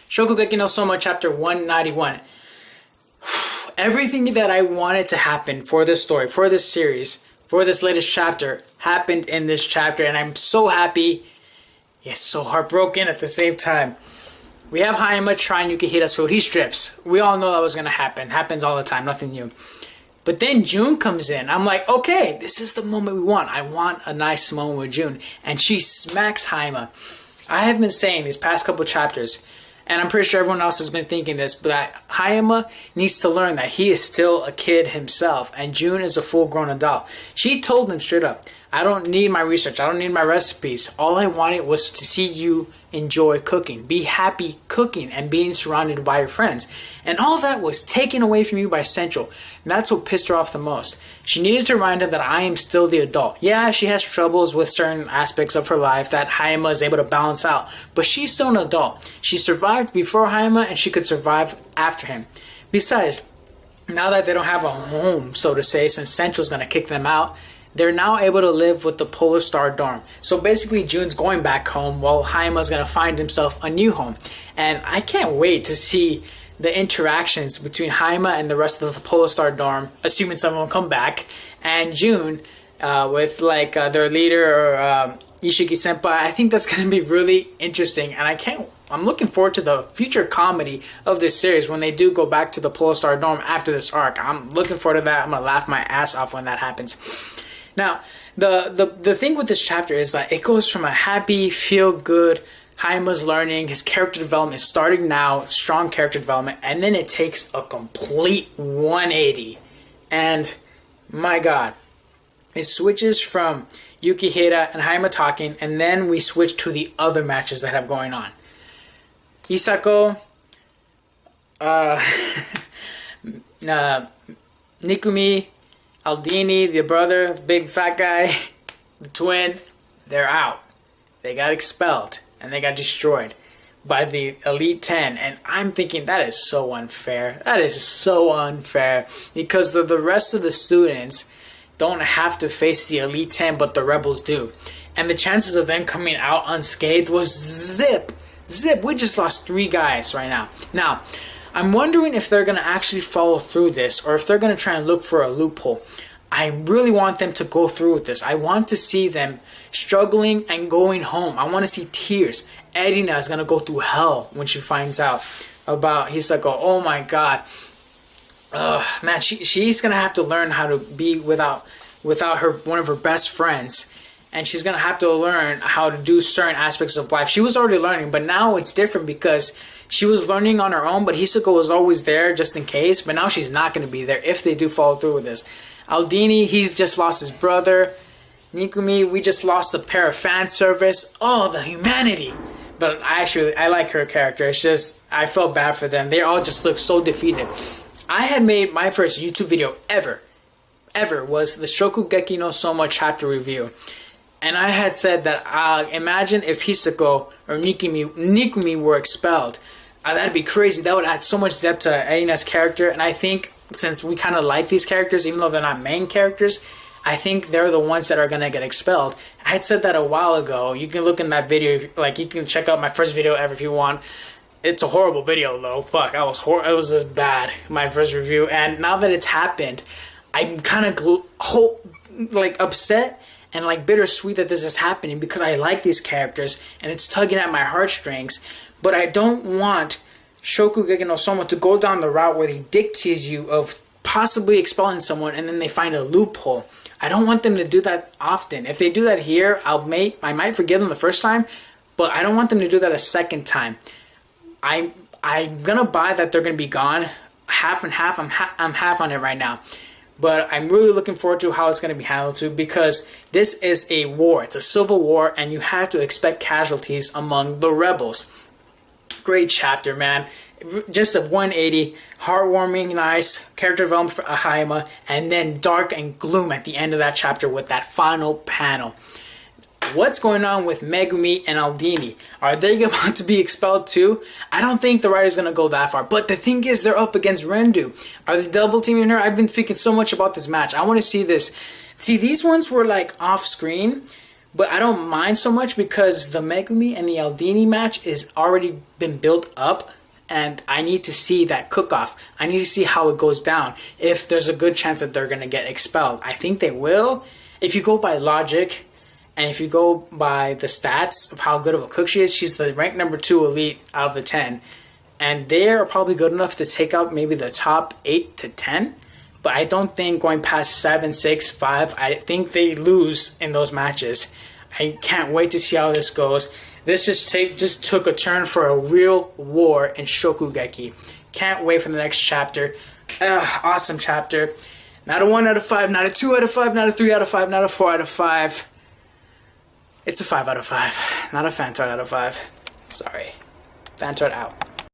Shokugeki no Soma chapter 191. Everything that I wanted to happen for this story, for this series, for this latest chapter, happened in this chapter, and I'm so happy, yet so heartbroken at the same time. We have Hayama trying Yukihira's food. He strips. We all know that was going to happen. Happens all the time. Nothing new. But then June comes in. I'm like, okay, this is the moment we want. I want a nice moment with June. And she smacks Hayama. I have been saying these past couple chapters, and I'm pretty sure everyone else has been thinking this, but Hayama needs to learn that he is still a kid himself, and June is a full-grown adult. She told him straight up, I don't need my research. I don't need my recipes. All I wanted was to see you enjoy cooking. Be happy cooking and being surrounded by your friends. And all that was taken away from you by Central. And that's what pissed her off the most. She needed to remind him that I am still the adult. Yeah, she has troubles with certain aspects of her life that Hayama is able to balance out. But she's still an adult. She survived before Hayama and she could survive after him. Besides, now that they don't have a home, so to say, since Central's going to kick them out, they're now able to live with the Polar Star dorm. So basically, June's going back home while Hayama's going to find himself a new home. And I can't wait to see the interactions between Hayama and the rest of the Polar Star dorm, assuming some of them come back, and June with their leader, Ishiki-senpai. I think that's going to be really interesting. And I'm looking forward to the future comedy of this series when they do go back to the Polar Star dorm after this arc. I'm looking forward to that. I'm going to laugh my ass off when that happens. Now, the thing with this chapter is that it goes from a happy, feel-good, Hayama's learning, his character development is starting now, strong character development, and then it takes a complete 180. And, my God, it switches from Yukihira and Hayama talking, and then we switch to the other matches that have going on. Isako, Nikumi, Aldini, the brother, the big fat guy, the twin, they're out. They got expelled, and they got destroyed by the Elite 10. And I'm thinking, that is so unfair. That is so unfair. Because the rest of the students don't have to face the Elite 10, but the Rebels do. And the chances of them coming out unscathed was zip. We just lost 3 guys right now. Now, I'm wondering if they're going to actually follow through this or if they're going to try and look for a loophole. I really want them to go through with this. I want to see them struggling and going home. I want to see tears. Erina is going to go through hell when she finds out about Hisako. Oh my God. Man, she's going to have to learn how to be without one of her best friends. And she's going to have to learn how to do certain aspects of life. She was already learning, but now it's different because she was learning on her own, but Hisako was always there just in case. But now she's not going to be there if they do follow through with this. Aldini, he's just lost his brother. Nikumi, we just lost a pair of fan service. Oh, the humanity. But I like her character. It's just, I felt bad for them. They all just look so defeated. I had made my first YouTube video ever was the Shokugeki no Soma chapter review. And I had said that imagine if Hisako or Nikumi were expelled. That'd be crazy. That would add so much depth to Erina's character. And I think since we kind of like these characters, even though they're not main characters, I think they're the ones that are going to get expelled. I had said that a while ago. You can look in that video. You can check out my first video ever if you want. It's a horrible video, though. Fuck, it was just bad, my first review. And now that it's happened, I'm kind of upset and bittersweet that this is happening because I like these characters and it's tugging at my heartstrings. But I don't want Shokugeki no Soma to go down the route where they dictate you of possibly expelling someone and then they find a loophole. I don't want them to do that often. If they do that here, I might forgive them the first time, but I don't want them to do that a second time. I'm gonna buy that they're gonna be gone, half and half. I'm half on it right now. But I'm really looking forward to how it's going to be handled too, because this is a war. It's a civil war, and you have to expect casualties among the rebels. Great chapter, man. Just a 180, heartwarming, nice character development for Hayama, and then dark and gloom at the end of that chapter with that final panel. What's going on with Megumi and Aldini? Are they about to be expelled too? I don't think the writer's going to go that far. But the thing is, they're up against Rendu. Are they double teaming her? I've been speaking so much about this match. I want to see this. See, these ones were off screen, But I don't mind so much because the Megumi and the Aldini match is already been built up, and I need to see that cook-off. I need to see how it goes down. If there's a good chance that they're going to get expelled. I think they will. If you go by logic, and if you go by the stats of how good of a cook she is, she's the ranked number 2 elite out of the 10. And they're probably good enough to take out maybe the top 8 to 10. But I don't think going past 7, 6, 5, I think they lose in those matches. I can't wait to see how this goes. This just took a turn for a real war in Shokugeki. Can't wait for the next chapter. Awesome chapter. Not a 1 out of 5, not a 2 out of 5, not a 3 out of 5, not a 4 out of 5. It's a 5 out of 5. Not a Fantard out of 5. Sorry. Fantard out.